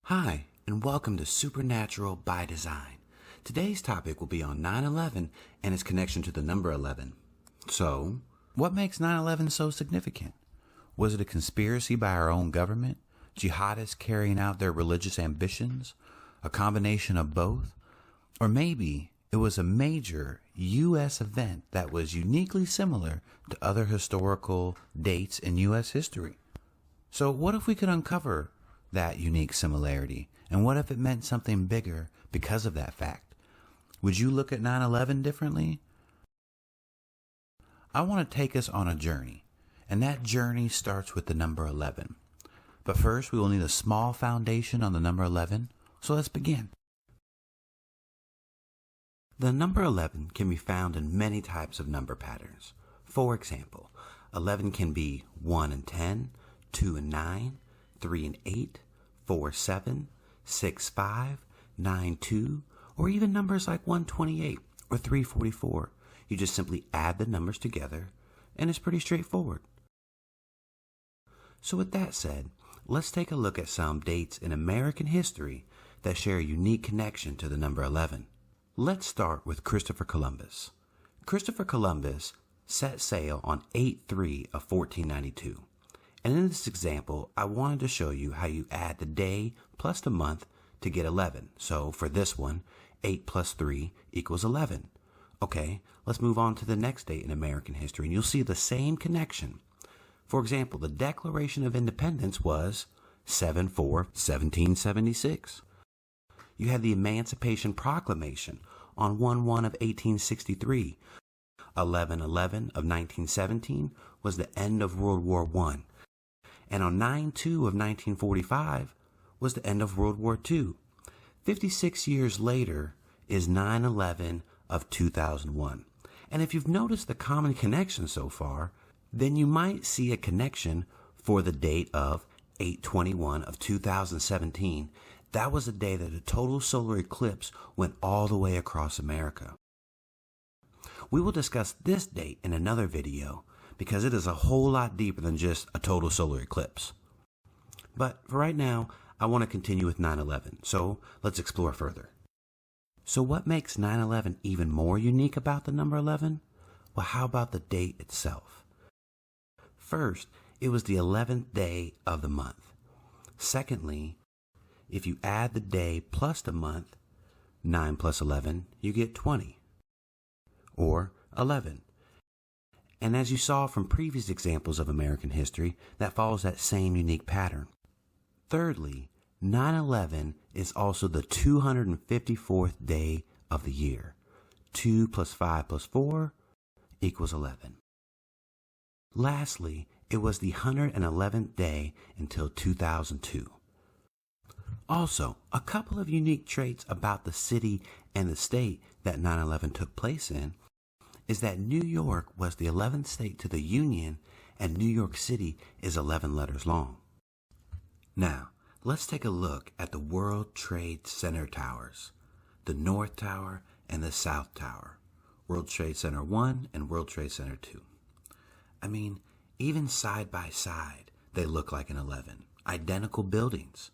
Hi, and welcome to Supernatural by Design. Today's topic will be on 9/11 and its connection to the number 11. So, what makes 9/11 so significant? Was it a conspiracy by our own government? Jihadists carrying out their religious ambitions? A combination of both? Or maybe it was a major U.S. event that was uniquely similar to other historical dates in U.S. history? So what if we could uncover that unique similarity? And what if it meant something bigger because of that fact? Would you look at 9/11 differently? I want to take us on a journey, and that journey starts with the number 11. But first, we will need a small foundation on the number 11, so let's begin. The number 11 can be found in many types of number patterns. For example, 11 can be 1 and 10, 2 and 9, 3 and 8, 4, 7, 6, 5, 9, 2, or even numbers like 128 or 344. You just simply add the numbers together, and it's pretty straightforward. So with that said, let's take a look at some dates in American history that share a unique connection to the number 11. Let's start with Christopher Columbus. Christopher Columbus set sail on 8/3 of 1492. And in this example, I wanted to show you how you add the day plus the month to get 11. So for this one, 8 plus 3 equals 11. Okay, let's move on to the next date in American history, and you'll see the same connection. For example, the Declaration of Independence was 7/4/1776. You had the Emancipation Proclamation on 1/1 of 1863. 11/11 of 1917 was the end of World War I. And on 9/2 of 1945 was the end of World War II. 56 years later is 9/11 of 2001. And if you've noticed the common connection so far, then you might see a connection for the date of 8/21 of 2017. That was the day that a total solar eclipse went all the way across America. We will discuss this date in another video because it is a whole lot deeper than just a total solar eclipse. But for right now, I want to continue with 9/11, so let's explore further. So what makes 9/11 even more unique about the number 11? Well, how about the date itself? First, it was the 11th day of the month. Secondly, if you add the day plus the month, 9 plus 11, you get 20, or 11. And as you saw from previous examples of American history, that follows that same unique pattern. Thirdly, 9/11 is also the 254th day of the year. 2 plus 5 plus 4 equals 11. Lastly, it was the 111th day until 2002. Also, a couple of unique traits about the city and the state that 9/11 took place in is that New York was the 11th state to the Union, and New York City is 11 letters long. Now, let's take a look at the World Trade Center towers, the North Tower and the South Tower, World Trade Center 1 and World Trade Center 2. I mean, even side by side, they look like an 11, identical buildings,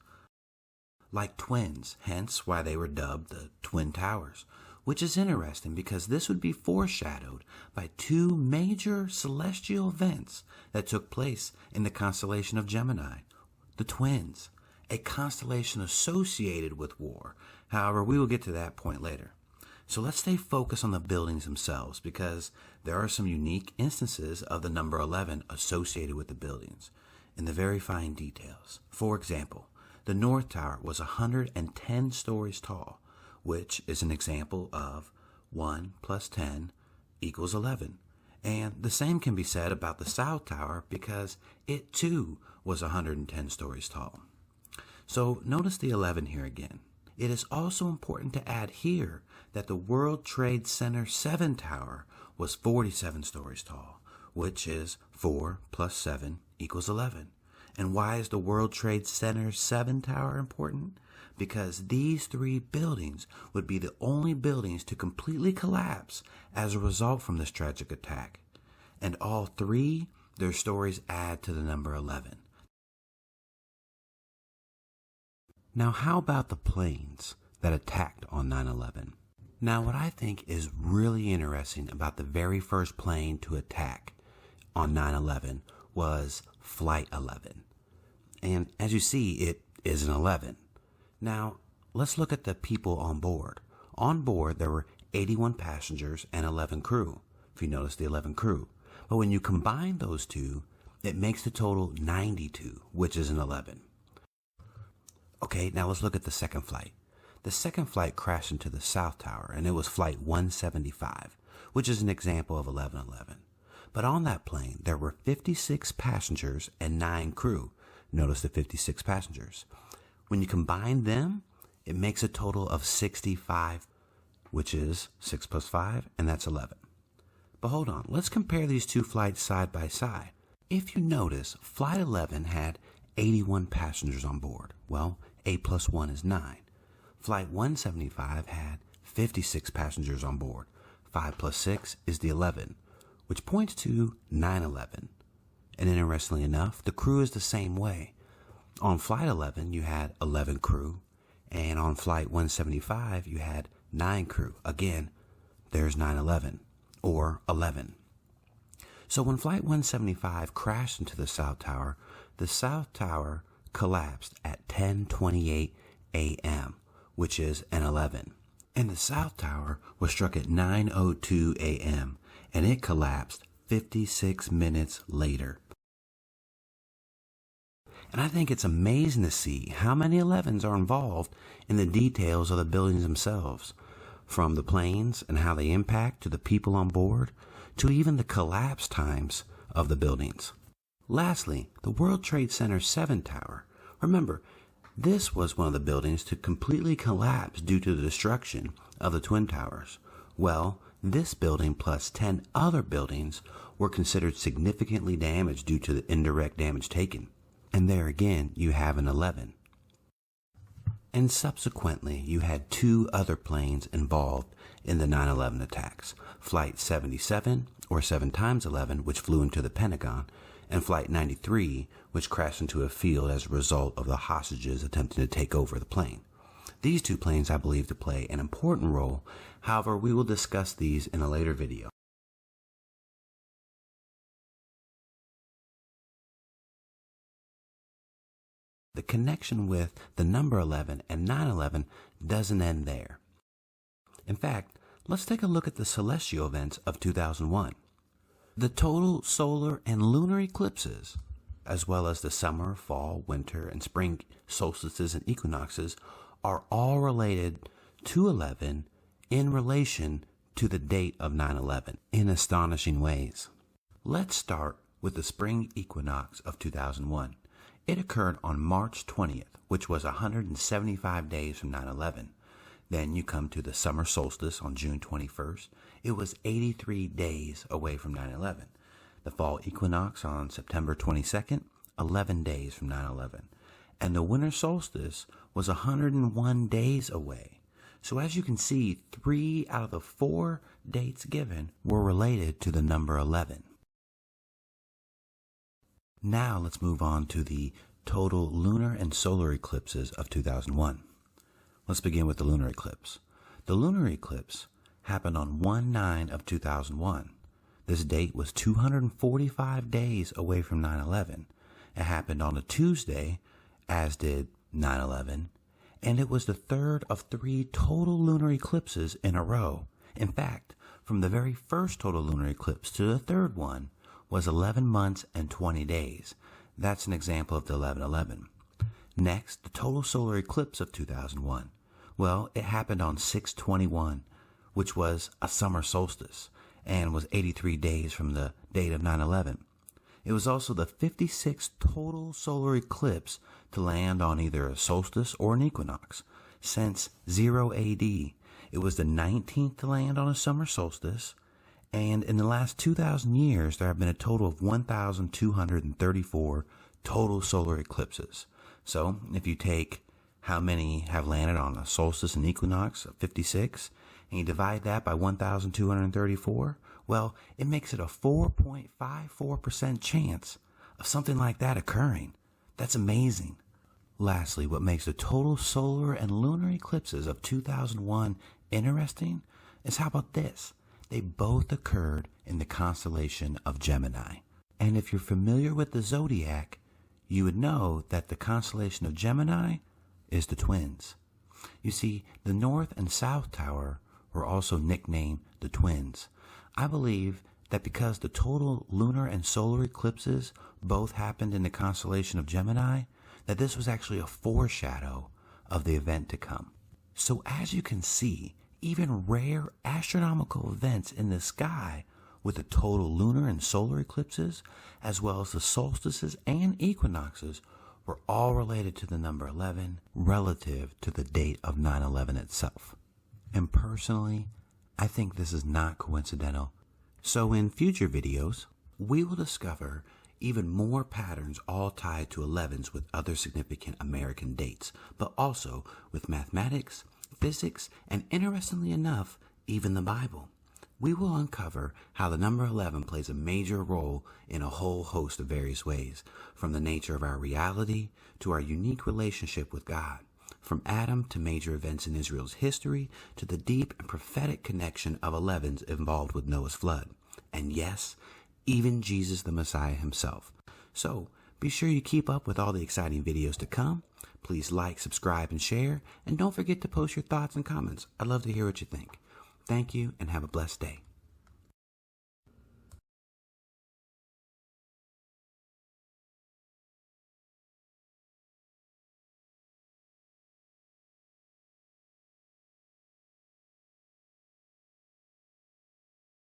like twins, hence why they were dubbed the Twin Towers, which is interesting because this would be foreshadowed by two major celestial events that took place in the constellation of Gemini. The twins, a constellation associated with war. However, we will get to that point later. So let's stay focused on the buildings themselves because there are some unique instances of the number 11 associated with the buildings in the very fine details. For example, the North Tower was 110 stories tall, which is an example of 1 plus 10 equals 11. And the same can be said about the South Tower because it too was 110 stories tall. So notice the 11 here again. It is also important to add here that the World Trade Center 7 Tower was 47 stories tall, which is 4 plus 7 equals 11. And why is the World Trade Center 7 Tower important? Because these three buildings would be the only buildings to completely collapse as a result from this tragic attack. And all three, their stories add to the number 11. Now, how about the planes that attacked on 9/11? Now, what I think is really interesting about the very first plane to attack on 9/11 was Flight 11. And as you see, it is an 11. Now, let's look at the people on board. On board, there were 81 passengers and 11 crew, if you notice the 11 crew. But when you combine those two, it makes the total 92, which is an 11. Okay, now let's look at the second flight. The second flight crashed into the South Tower, and it was Flight 175, which is an example of 1111. But on that plane, there were 56 passengers and 9 crew. Notice the 56 passengers. When you combine them, it makes a total of 65, which is 6 plus 5, and that's 11. But hold on, let's compare these two flights side by side. If you notice, Flight 11 had 81 passengers on board. Well, 8 plus 1 is 9. Flight 175 had 56 passengers on board. 5 plus 6 is the 11, which points to 9/11. And interestingly enough, the crew is the same way. On Flight 11, you had 11 crew, and on Flight 175, you had 9 crew. Again, there's 9/11, or 11. So when Flight 175 crashed into the South Tower collapsed at 10:28 a.m., which is an 11. And the South Tower was struck at 9:02 a.m., and it collapsed 56 minutes later. And I think it's amazing to see how many 11s are involved in the details of the buildings themselves, from the planes and how they impact to the people on board, to even the collapse times of the buildings. Lastly, the World Trade Center 7 Tower. Remember, this was one of the buildings to completely collapse due to the destruction of the Twin Towers. Well, this building plus 10 other buildings were considered significantly damaged due to the indirect damage taken. And there again, you have an 11. And subsequently, you had 2 other planes involved in the 9/11 attacks. Flight 77, or 7 times 11, which flew into the Pentagon, and Flight 93, which crashed into a field as a result of the hostages attempting to take over the plane. These 2 planes I believe to play an important role. However, we will discuss these in a later video. The connection with the number 11 and 9/11 doesn't end there. In fact, let's take a look at the celestial events of 2001. The total solar and lunar eclipses, as well as the summer, fall, winter, and spring solstices and equinoxes, are all related to 11 in relation to the date of 9/11 in astonishing ways. Let's start with the spring equinox of 2001. It occurred on March 20th, which was 175 days from 9/11. Then you come to the summer solstice on June 21st. It was 83 days away from 9/11. The fall equinox on September 22nd, 11 days from 9/11. And the winter solstice was 101 days away. So as you can see, 3 out of the 4 dates given were related to the number 11. Now let's move on to the total lunar and solar eclipses of 2001. Let's begin with the lunar eclipse. The lunar eclipse happened on 1/9 of 2001. This date was 245 days away from 9/11. It happened on a Tuesday, as did 9/11, and it was the third of 3 total lunar eclipses in a row. In fact, from the very first total lunar eclipse to the third one was 11 months and 20 days. That's an example of the 11/11. Next, the total solar eclipse of 2001. Well, it happened on 6/21, which was a summer solstice, and was 83 days from the date of 9/11. It was also the 56th total solar eclipse to land on either a solstice or an equinox. Since 0 AD, it was the 19th to land on a summer solstice, and in the last 2,000 years, there have been a total of 1,234 total solar eclipses. So if you take how many have landed on a solstice and equinox of 56, and you divide that by 1,234, well, it makes it a 4.54% chance of something like that occurring. That's amazing. Lastly, what makes the total solar and lunar eclipses of 2001 interesting is how about this? They both occurred in the constellation of Gemini. And if you're familiar with the zodiac, you would know that the constellation of Gemini is the twins. You see, the North and South Tower were also nicknamed the twins. I believe that because the total lunar and solar eclipses both happened in the constellation of Gemini, that this was actually a foreshadow of the event to come. So as you can see, even rare astronomical events in the sky with the total lunar and solar eclipses, as well as the solstices and equinoxes, were all related to the number 11 relative to the date of 9/11 itself. And personally, I think this is not coincidental. So in future videos, we will discover even more patterns all tied to 11s with other significant American dates, but also with mathematics, physics, and interestingly enough, even the Bible. We will uncover how the number 11 plays a major role in a whole host of various ways, from the nature of our reality to our unique relationship with God, from Adam to major events in Israel's history to the deep and prophetic connection of 11s involved with Noah's flood, and yes, even Jesus the Messiah himself. So be sure you keep up with all the exciting videos to come. Please like, subscribe, and share, and don't forget to post your thoughts and comments. I'd love to hear what you think. Thank you, and have a blessed day.